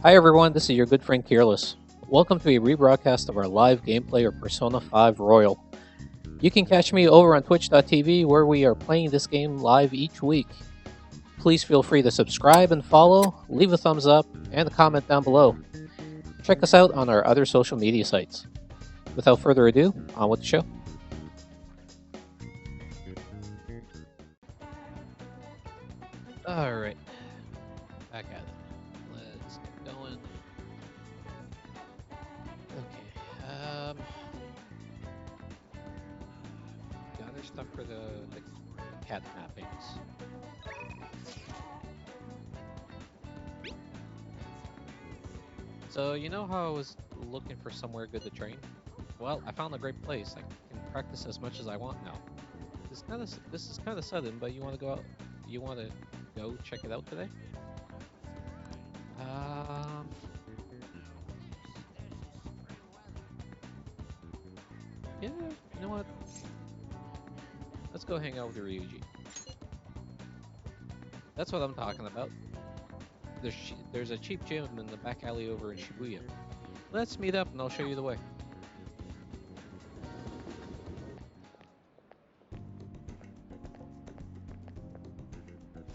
Hi everyone, this is your good friend Careless. Welcome to a rebroadcast of our live gameplay of Persona 5 Royal. You can catch me over on twitch.tv where we are playing this game live each week. Please feel free to subscribe and follow, leave a thumbs up, and a comment down below. Check us out on our other social media sites. Without further ado, on with the show. Alright, back at it. Let's get going. Okay, gather stuff for the cat mappings. So, you know how I was looking for somewhere good to train? Well, I found a great place. I can practice as much as I want now. This is kind of sudden, but you want to go out? You want to go check it out today? Um, yeah, you know what? Let's go hang out with Ryuji. That's what I'm talking about. There's a cheap gym in the back alley over in Shibuya. Let's meet up and I'll show you the way.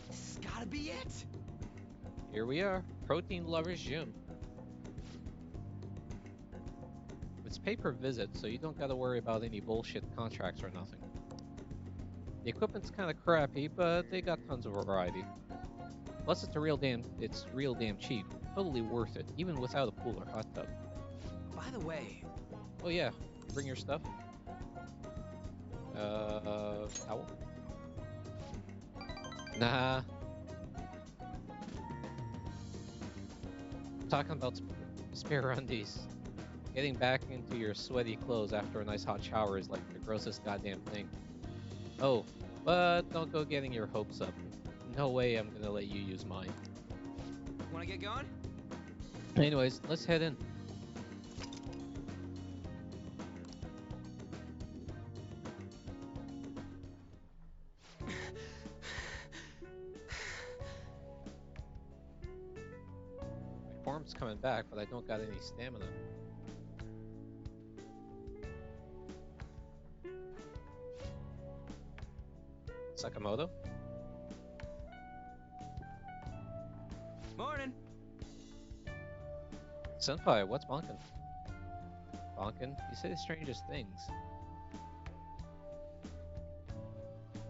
This has gotta be it! Here we are, Protein Lovers Gym. It's pay per visit, so you don't gotta worry about any bullshit contracts or nothing. The equipment's kinda crappy, but they got tons of variety. Plus it's real damn cheap. Totally worth it, even without a pool or hot tub. By the way... Oh yeah, bring your stuff. Towel? Nah. I'm talking about spare undies. Getting back into your sweaty clothes after a nice hot shower is like the grossest goddamn thing. Oh, but don't go getting your hopes up. No way I'm gonna let you use mine. Wanna get going? Anyways, let's head in. My form's coming back, but I don't got any stamina. Sakamoto? Morning! Senpai, what's bonkin'? Bonkin, you say the strangest things.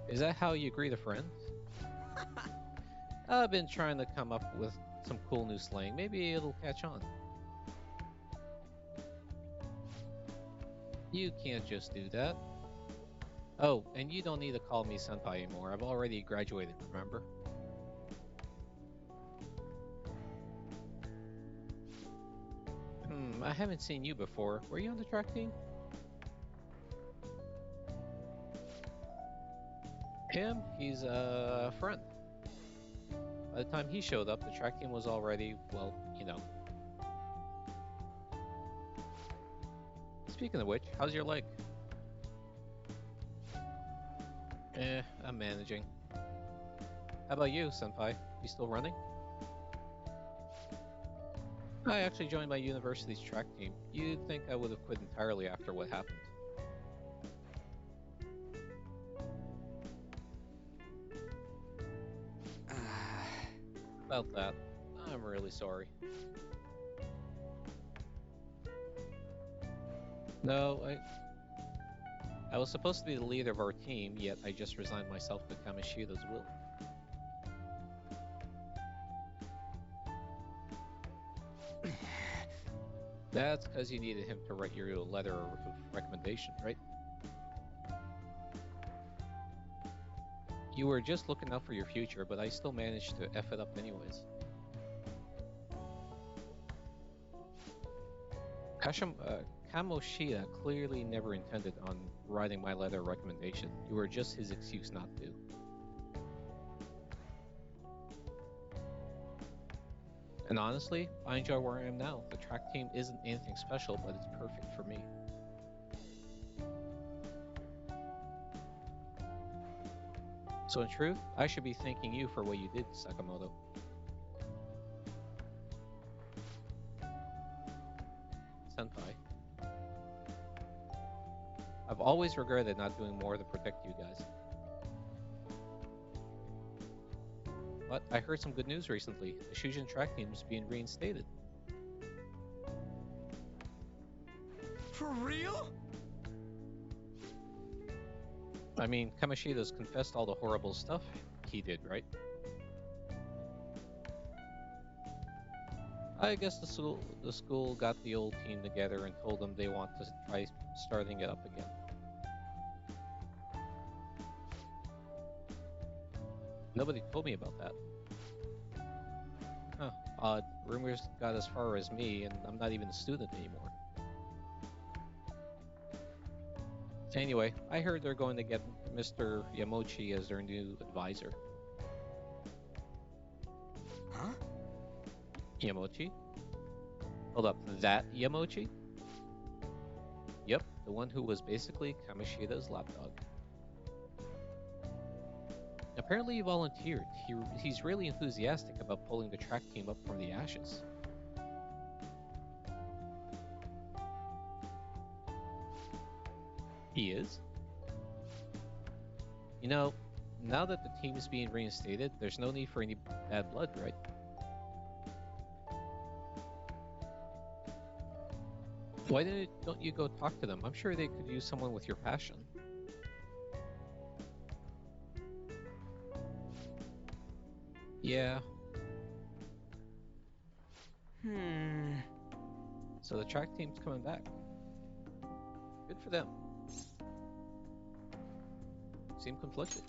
Is that how you greet a friend? I've been trying to come up with some cool new slang. Maybe it'll catch on. You can't just do that. Oh, and you don't need to call me senpai anymore. I've already graduated, remember? I haven't seen you before. Were you on the track team? Him? He's a friend. By the time he showed up, the track team was already, well, you know. Speaking of which, how's your leg? I'm managing. How about you, senpai? You still running? I actually joined my university's track team. You'd think I would have quit entirely after what happened. About that, I'm really sorry. No, I was supposed to be the leader of our team, yet I just resigned myself to Kamoshida's will. That's because you needed him to write your letter of recommendation, right? You were just looking out for your future, but I still managed to F it up anyways. Kamoshida clearly never intended on writing my letter of recommendation. You were just his excuse not to. And honestly, I enjoy where I am now. The track team isn't anything special, but it's perfect for me. So in truth, I should be thanking you for what you did, Sakamoto. senpai. I've always regretted not doing more to protect you guys. But I heard some good news recently. The Shujin track team is being reinstated. For real? I mean, Kamoshida's confessed all the horrible stuff he did, right? I guess the school got the old team together and told them they want to try starting it up again. Nobody told me about that. Huh, odd. Rumors got as far as me, and I'm not even a student anymore. Anyway, I heard they're going to get Mr. Yamochi as their new advisor. Huh? Yamochi? Hold up, that Yamochi? Yep, the one who was basically Kamoshida's lapdog. Apparently he volunteered. He's really enthusiastic about pulling the track team up from the ashes. He is? You know, now that the team is being reinstated, there's no need for any bad blood, right? Why don't you go talk to them? I'm sure they could use someone with your passion. Yeah. So the track team's coming back. Good for them. Seem conflicted.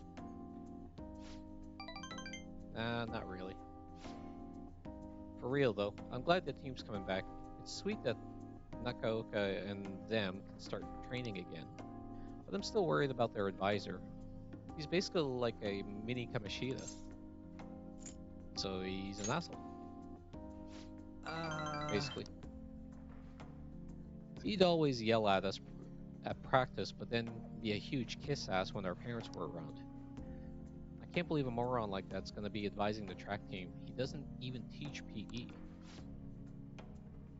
Nah, not really. For real though, I'm glad the team's coming back. It's sweet that Nakaoka and them can start training again. But I'm still worried about their advisor. He's basically like a mini Kamoshida. So he's an asshole. Basically. He'd always yell at us at practice, but then be a huge kiss ass when our parents were around. I can't believe a moron like that's gonna be advising the track team. He doesn't even teach PE.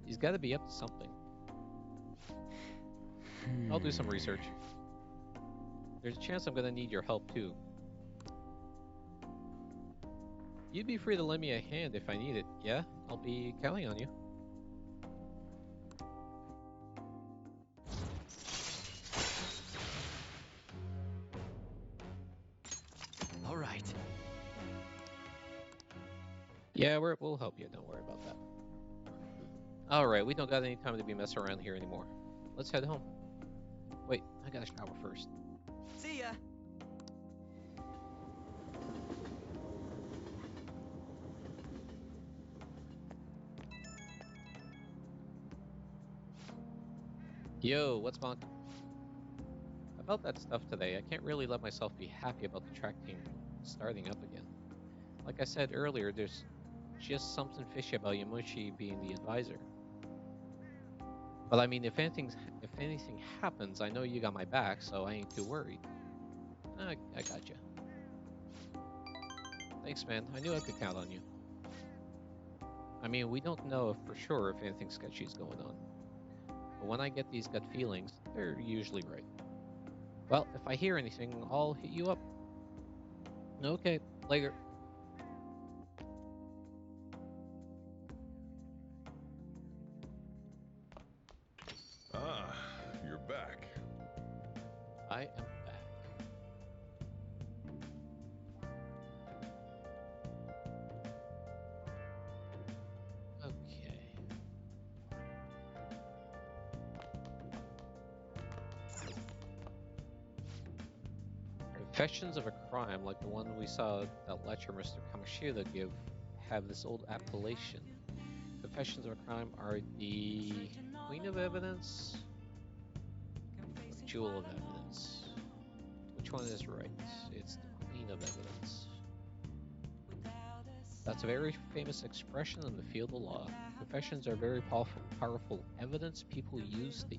He's gotta be up to something. I'll do some research. There's a chance I'm gonna need your help too. You'd be free to lend me a hand if I need it, yeah? I'll be counting on you. All right. Yeah, we'll help you, don't worry about that. Alright, we don't got any time to be messing around here anymore. Let's head home. Wait, I gotta shower first. See ya. Yo, what's Monk? About that stuff today, I can't really let myself be happy about the track team starting up again. Like I said earlier, there's just something fishy about Yamochi being the advisor. But I mean, if anything happens, I know you got my back, so I ain't too worried. I got you. Thanks, man. I knew I could count on you. I mean, we don't know for sure if anything sketchy is going on. But when I get these gut feelings, they're usually right. Well, if I hear anything, I'll hit you up. Okay, later. Ah, you're back. I am back. Okay. Confessions of a crime, like the one we saw that lecturer Mr. Kamoshida give, have this old appellation. Confessions of a crime are the queen of evidence, or jewel of evidence. Which one is right? It's the queen of evidence. That's a very famous expression in the field of law. Confessions are very powerful evidence people use to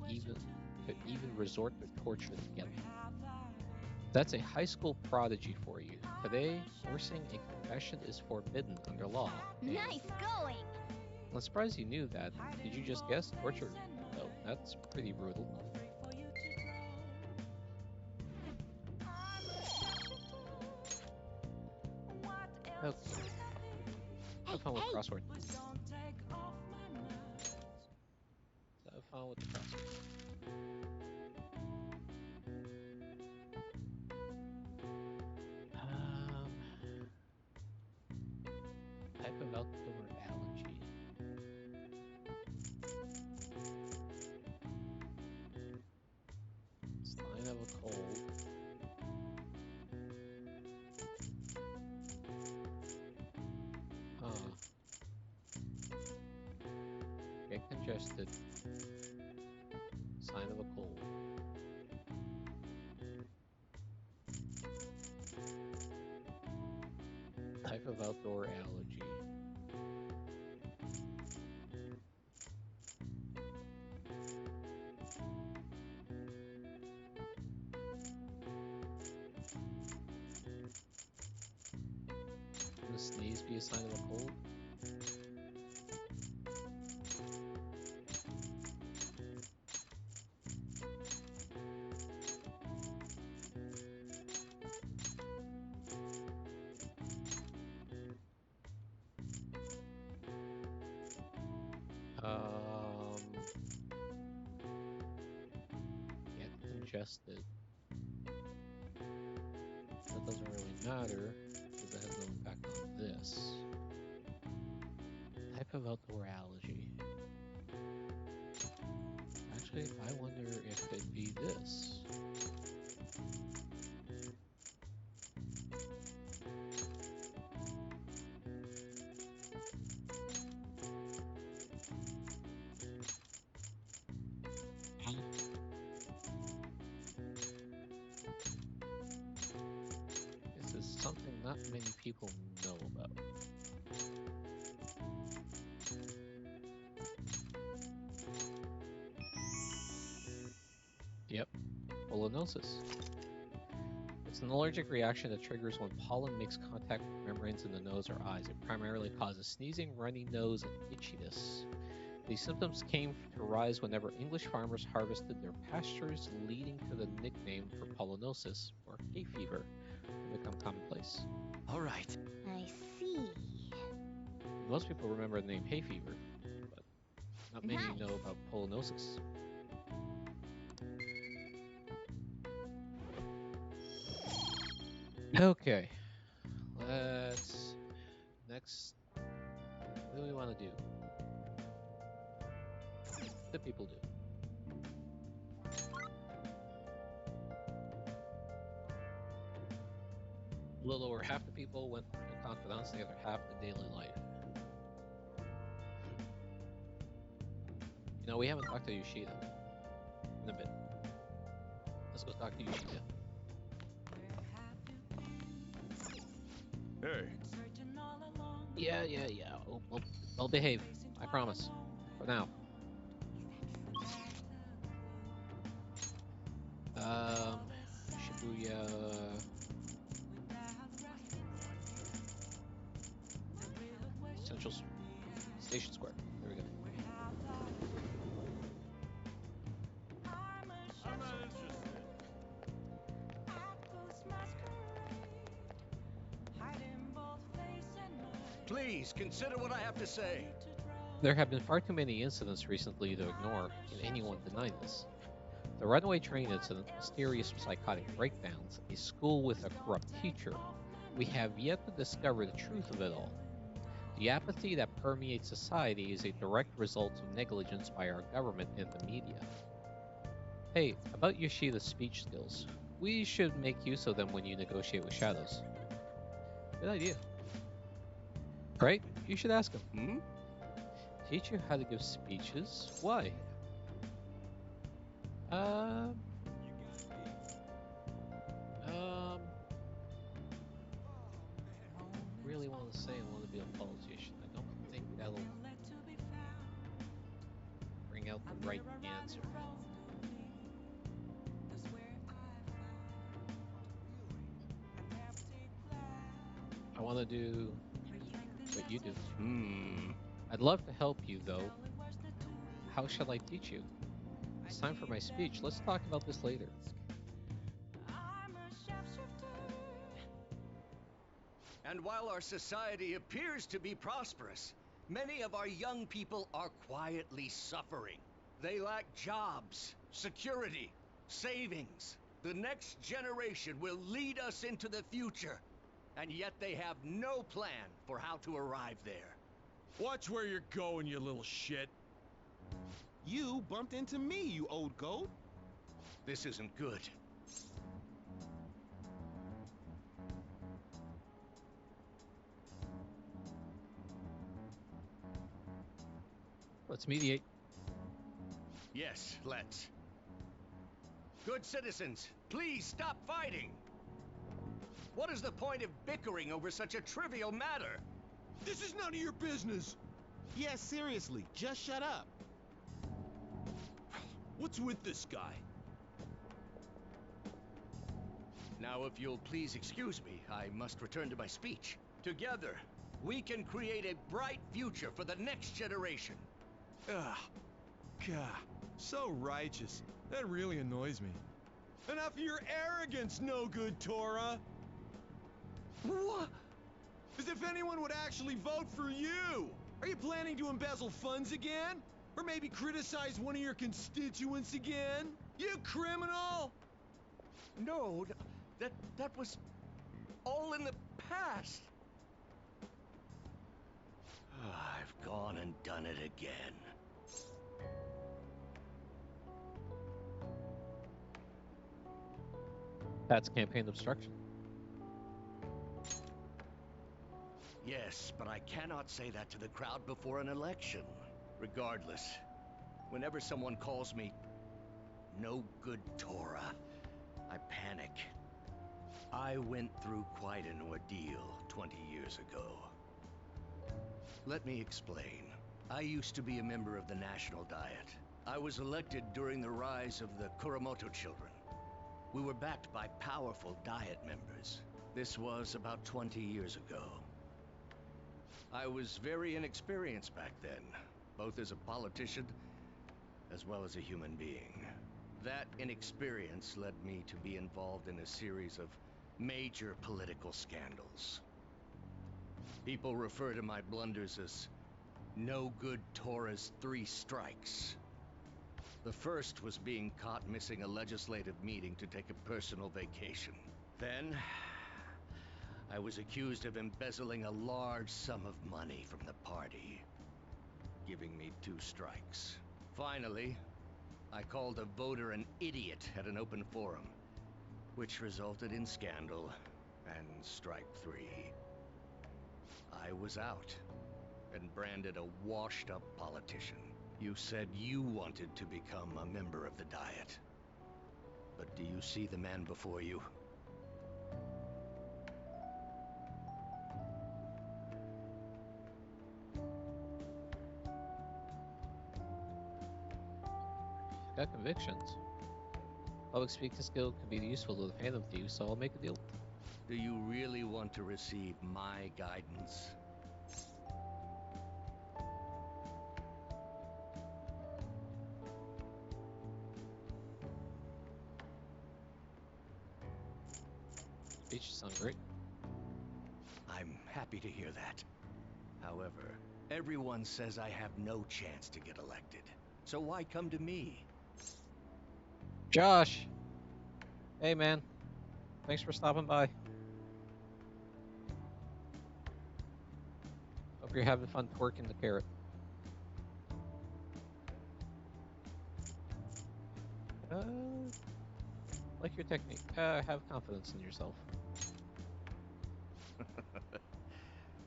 even resort to torture to get them. That's a high school prodigy for you. Today, forcing a confession is forbidden under law. Nice going! I'm surprised you knew that. Did you just guess? Torture, though. That's pretty brutal. Okay. Have fun with crossword. Have fun with the crossword. Type of outdoor allergy. Sign of a cold. Get congested. Sign of a cold. Type of outdoor allergy. Can a sneeze be a sign of a cold? Get congested. That doesn't really matter because that has no impact on this. Type of outdoor allergy. Actually, I wonder if it'd be this. This is something not many people know about. Yep, pollinosis. It's an allergic reaction that triggers when pollen makes contact with membranes in the nose or eyes. It primarily causes sneezing, runny nose, and itchiness. These symptoms came to rise whenever English farmers harvested their pastures, leading to the nickname for pollinosis, or hay fever, to become commonplace. All right. I see. Most people remember the name hay fever, but not many Nice. know about pollinosis. Okay, let's next. What do we want to do? What do people do? A little over half the people went to confidants, the other half to daily life. You know, we haven't talked to Yoshida in a bit. Let's go talk to Yoshida. Hey, Yeah. I'll behave. I promise. For now. Shibuya. Central Station Square. There we go. I'm not interested. Please consider what I have to say. There have been far too many incidents recently to ignore. Can anyone deny this? The runaway train incident, mysterious psychotic breakdowns, a school with a corrupt teacher. We have yet to discover the truth of it all. The apathy that permeates society is a direct result of negligence by our government and the media. Hey, about Yoshida's speech skills. We should make use of them when you negotiate with Shadows. Good idea. Right? You should ask him. Teach you how to give speeches? Why? Really want to say I want to be a politician. I don't think that'll bring out the right answer. I want to do what you do. I'd love to help you, though. How shall I teach you? It's time for my speech. Let's talk about this later. And while our society appears to be prosperous, many of our young people are quietly suffering. They lack jobs, security, savings. The next generation will lead us into the future, and yet they have no plan for how to arrive there. Watch where you're going, you little shit. You bumped into me, you old goat. This isn't good. Let's mediate. Yes, let's. Good citizens, please stop fighting! What is the point of bickering over such a trivial matter? This is none of your business. Yeah, seriously, just shut up. What's with this guy? Now, if you'll please excuse me, I must return to my speech. Together, we can create a bright future for the next generation. Ugh. God, so righteous. That really annoys me. Enough of your arrogance, no good Torah! What? As if anyone would actually vote for you! Are you planning to embezzle funds again? Or maybe criticize one of your constituents again? You criminal! No, that was all in the past. I've gone and done it again. That's campaign obstruction. Yes, but I cannot say that to the crowd before an election. Regardless, whenever someone calls me no good Torah, I panic. I went through quite an ordeal 20 years ago. Let me explain. I used to be a member of the National Diet. I was elected during the rise of the Kuramoto children. We were backed by powerful Diet members. This was about 20 years ago. I was very inexperienced back then, both as a politician as well as a human being. That inexperience led me to be involved in a series of major political scandals. People refer to my blunders as no good Torah's 3 strikes. The first was being caught missing a legislative meeting to take a personal vacation. Then, I was accused of embezzling a large sum of money from the party, giving me 2 strikes. Finally, I called a voter an idiot at an open forum, which resulted in scandal and strike 3. I was out and branded a washed-up politician. You said you wanted to become a member of the Diet. But do you see the man before you? Got convictions. Public speaking skill could be useful to the Phantom Thieves, so I'll make a deal. Do you really want to receive my guidance? Speech sounds great. I'm happy to hear that. However, everyone says I have no chance to get elected. So why come to me? Josh! Hey man. Thanks for stopping by. Hope you're having fun twerking the carrot. Like your technique. Have confidence in yourself.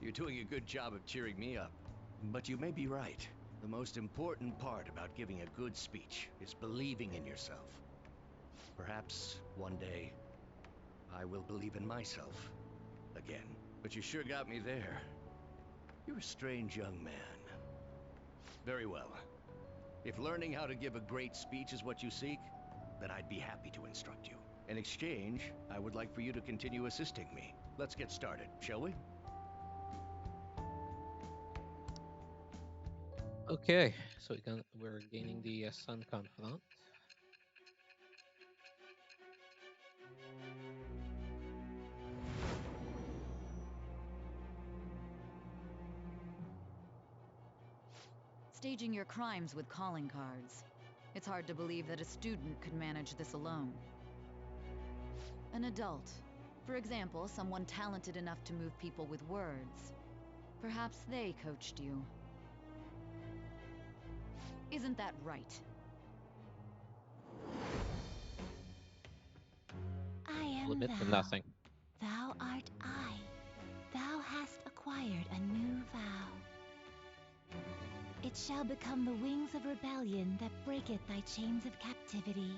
You're doing a good job of cheering me up. But you may be right. The most important part about giving a good speech is believing in yourself. Perhaps one day, I will believe in myself again. But you sure got me there. You're a strange young man. Very well. If learning how to give a great speech is what you seek, then I'd be happy to instruct you. In exchange, I would like for you to continue assisting me. Let's get started, shall we? Okay, so we're gaining the Sun Confidant. staging your crimes with calling cards. It's hard to believe that a student could manage this alone. An adult. For example, someone talented enough to move people with words. Perhaps they coached you. Isn't that right? I am I'll admit to thou. nothing. Thou art I. Thou hast acquired a new vow. It shall become the wings of rebellion that breaketh thy chains of captivity.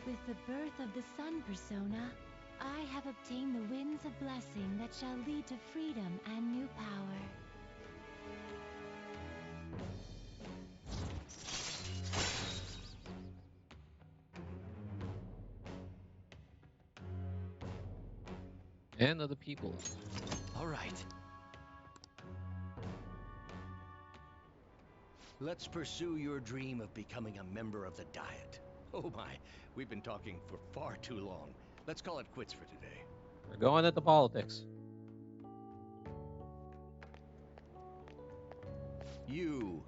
With the birth of the sun persona, I have obtained the winds of blessing that shall lead to freedom and new power. And of the people. All right. Let's pursue your dream of becoming a member of the Diet. Oh my, we've been talking for far too long. Let's call it quits for today. We're going into politics. You.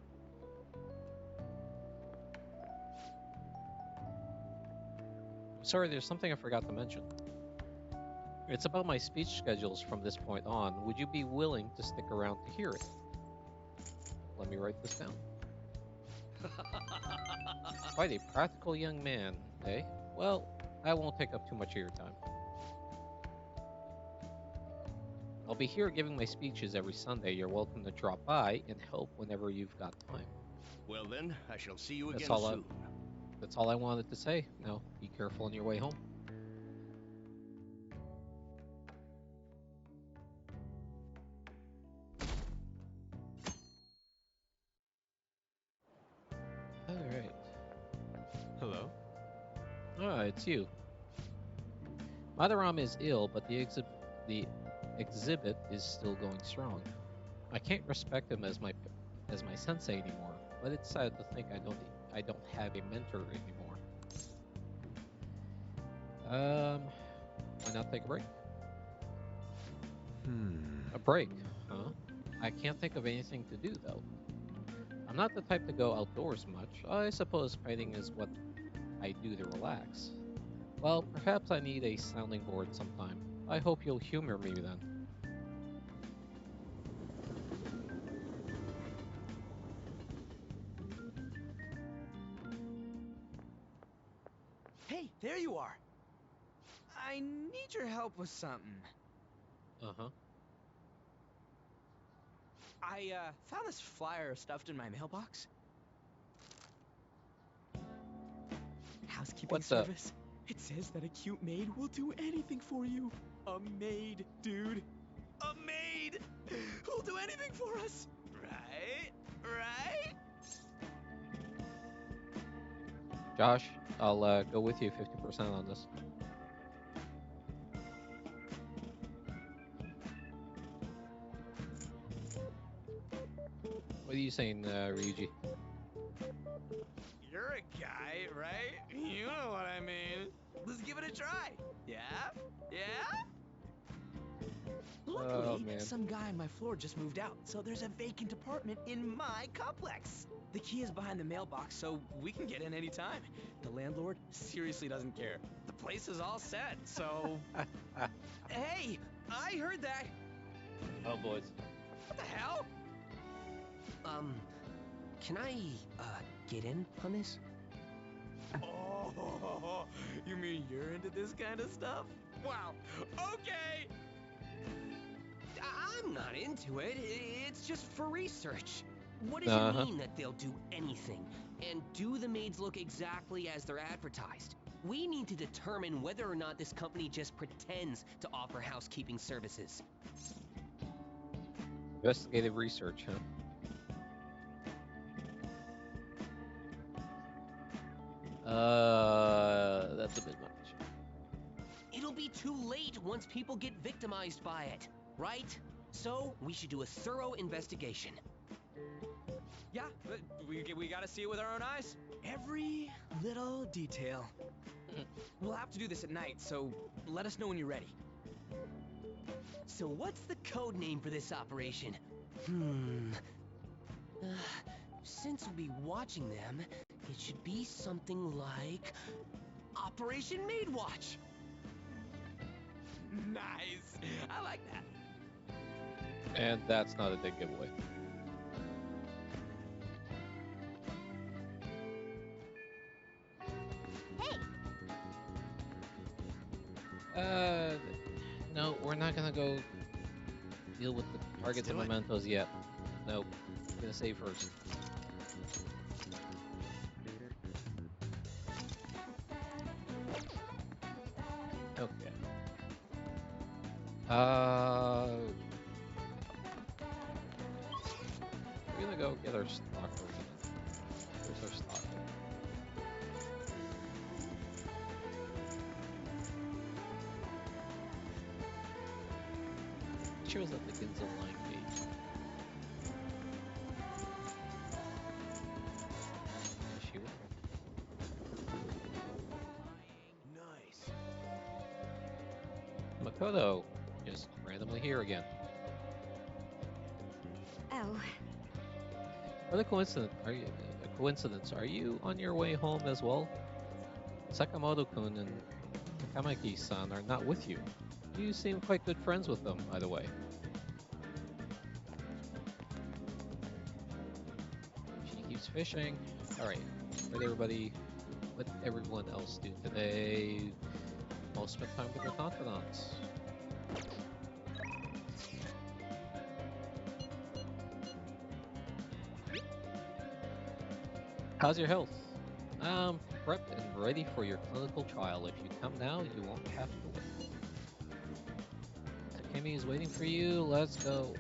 Sorry, there's something I forgot to mention. It's about my speech schedules from this point on. Would you be willing to stick around to hear it? Let me write this down. Quite a practical young man, eh? Well, I won't take up too much of your time. I'll be here giving my speeches every Sunday. You're welcome to drop by and help whenever you've got time. Well then, I shall see you That's again all soon. That's all I wanted to say. Now, be careful on your way home. Alright. Hello? Ah, it's you. Madaram is ill, but the exhibit is still going strong. I can't respect him as my sensei anymore, but it's sad to think I don't have a mentor anymore. Why not take a break? A break, huh? I can't think of anything to do though. I'm not the type to go outdoors much. I suppose painting is what I do to relax. Well, perhaps I need a sounding board sometime. I hope you'll humor me then. Hey, there you are. I need your help with something. Uh-huh. I found this flyer stuffed in my mailbox. Housekeeping What's up? service. It says that a cute maid will do anything for you. A maid, dude. A maid who'll do anything for us. Right? Right? Josh, I'll go with you 50% on this. What are you saying, Ryuji? You're a guy, right? You know what I mean. Let's give it a try. Yeah? Yeah? Luckily, man. some guy on my floor just moved out, so there's a vacant apartment in my complex. The key is behind the mailbox, so we can get in anytime. The landlord seriously doesn't care. The place is all set, so... Hey, I heard that. Oh, boys. What the hell? Can I, get in on this? Oh, you mean you're into this kind of stuff? Wow, okay! I'm not into it. It's just for research. What does it mean that they'll do anything? And do the maids look exactly as they're advertised? We need to determine whether or not this company just pretends to offer housekeeping services. Investigative research, huh? That's a bit much. It'll be too late once people get victimized by it, right? So, we should do a thorough investigation. Yeah, but we gotta see it with our own eyes. Every little detail. We'll have to do this at night, so let us know when you're ready. So what's the code name for this operation? since we'll be watching them, it should be something like Operation Maid Watch. Nice. I like that. And that's not a big giveaway. Hey! No, we're not gonna go deal with the targets and mementos yet. No, I'm gonna save first. Okay. We're gonna go get our stock version. Where's our stock? It shows up the Ginza line page. She will. Nice. Makoto just randomly here again. Oh, What a coincidence! Are you on your way home as well? Sakamoto-kun and Takamaki-san are not with you. You seem quite good friends with them, by the way. She keeps fishing. Alright, what everyone else do today? Most spend time with their confidants. How's your health? Prepped and ready for your clinical trial. If you come now, you won't have to wait. Takemi is waiting for you. Let's go.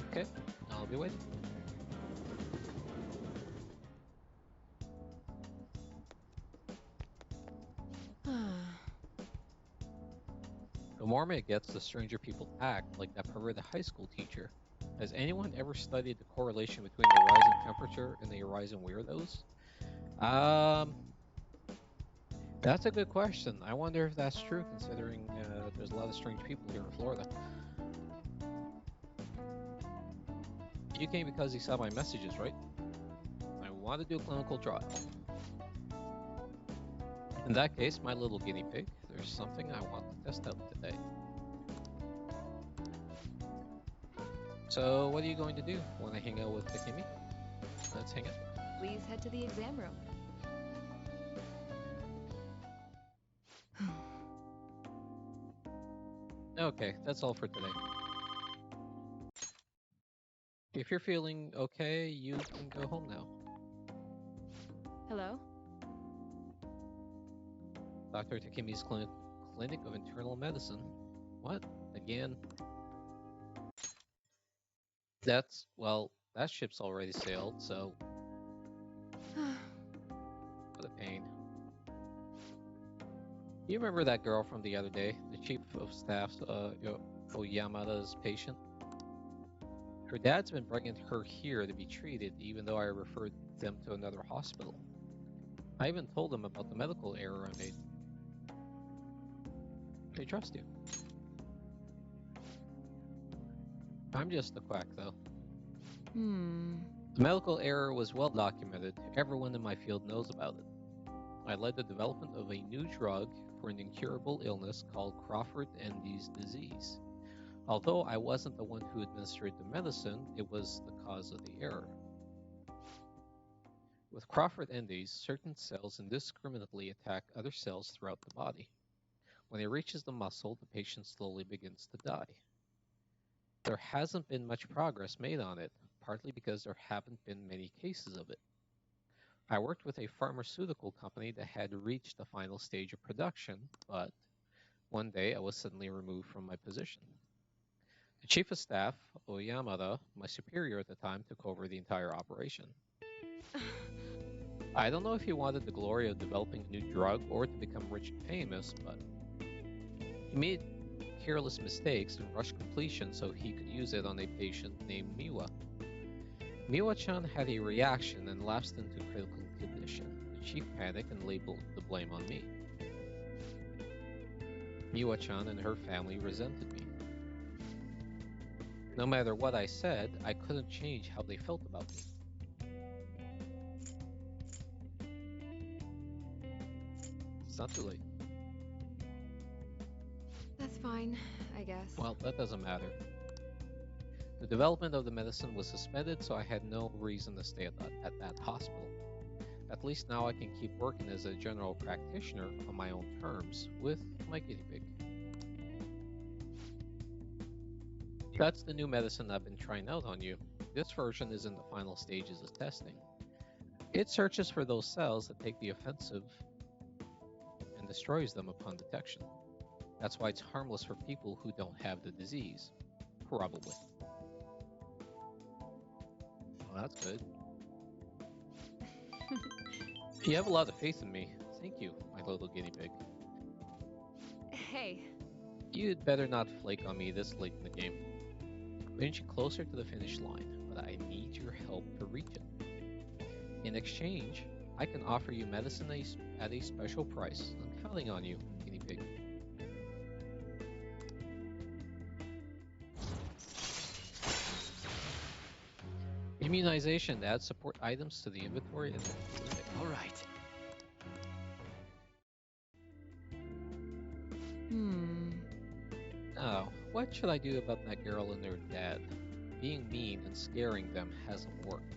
Okay, I'll be waiting. The more it gets, the stranger people act, like that perverted high school teacher. Has anyone ever studied the correlation between the rising temperature and the rising weirdos? That's a good question. I wonder if that's true, considering there's a lot of strange people here in Florida. You came because you saw my messages, right? I want to do a clinical trial. In that case, my little guinea pig, there's something I want to test out today. So, what are you going to do? Want to hang out with Takemi? Let's hang out. Please head to the exam room. Okay, that's all for today. If you're feeling okay, you can go home now. Hello? Dr. Takemi's Clinic of Internal Medicine. What? Again? Well, that ship's already sailed, so... What a pain. You remember that girl from the other day? The chief of staff's, Oyamada's patient? Her dad's been bringing her here to be treated, even though I referred them to another hospital. I even told them about the medical error I made. They trust you. I'm just a quack, though. The medical error was well documented. Everyone in my field knows about it. I led the development of a new drug for an incurable illness called Crawford-Endy's disease. Although I wasn't the one who administered the medicine, it was the cause of the error. With Crawford-Endy's, certain cells indiscriminately attack other cells throughout the body. When it reaches the muscle, the patient slowly begins to die. There hasn't been much progress made on it, partly because there haven't been many cases of it. I worked with a pharmaceutical company that had reached the final stage of production, but one day I was suddenly removed from my position. The chief of staff, Oyamada, my superior at the time, took over the entire operation. I don't know if he wanted the glory of developing a new drug or to become rich and famous, but he made careless mistakes and rushed completion so he could use it on a patient named Miwa. Miwa-chan had a reaction and lapsed into critical condition. The chief panicked and labeled the blame on me. Miwa-chan and her family resented me. No matter what I said, I couldn't change how they felt about me. It's not too late. That's fine, I guess. Well, that doesn't matter. The development of the medicine was suspended, so I had no reason to stay at that hospital. At least now I can keep working as a general practitioner on my own terms with my guinea pig. That's the new medicine I've been trying out on you. This version is in the final stages of testing. It searches for those cells that take the offensive and destroys them upon detection. That's why it's harmless for people who don't have the disease. Probably. Well, that's good. You have a lot of faith in me. Thank you, my little guinea pig. Hey. You'd better not flake on me this late in the game. We're inching closer to the finish line, but I need your help to reach it. In exchange, I can offer you medicine at a special price. I'm counting on you, guinea pig. Immunization to add support items to the inventory and All right. Now, what should I do about that girl and her dad? Being mean and scaring them hasn't worked.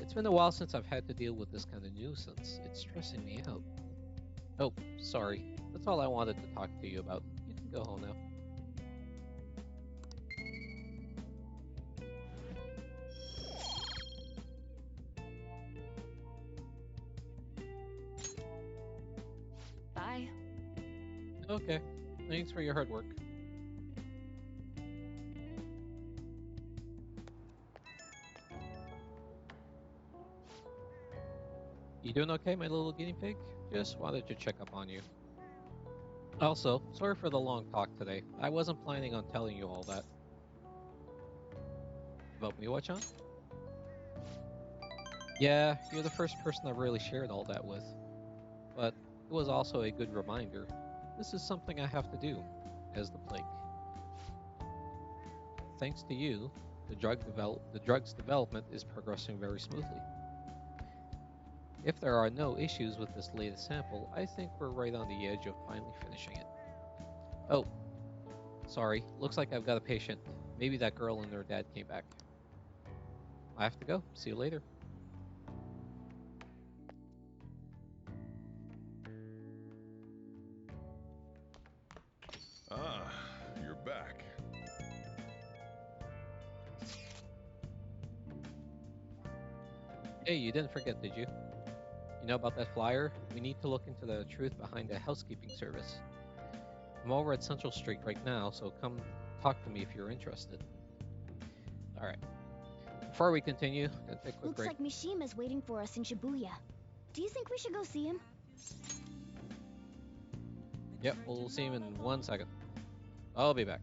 It's been a while since I've had to deal with this kind of nuisance. It's stressing me out. Oh, sorry. That's all I wanted to talk to you about. You can go home now. Bye. Okay. Thanks for your hard work. You doing okay, my little guinea pig? Just wanted to check up on you. Also, sorry for the long talk today. I wasn't planning on telling you all that. About Miwa-chan? Yeah, you're the first person I've really shared all that with. But it was also a good reminder. This is something I have to do, as the plague. Thanks to you, the drug's development is progressing very smoothly. If there are no issues with this latest sample, I think we're right on the edge of finally finishing it. Oh, sorry, looks like I've got a patient. Maybe that girl and her dad came back. I have to go. See you later. Ah, you're back. Hey, you didn't forget, did you? You know about that flyer? We need to look into the truth behind the housekeeping service. I'm over at Central Street right now, so come talk to me if you're interested. Alright. Before we continue, gonna take a quick Looks break. like Mishima's waiting for us in Shibuya. Do you think we should go see him? Yep, we'll see him in 1 second. I'll be back.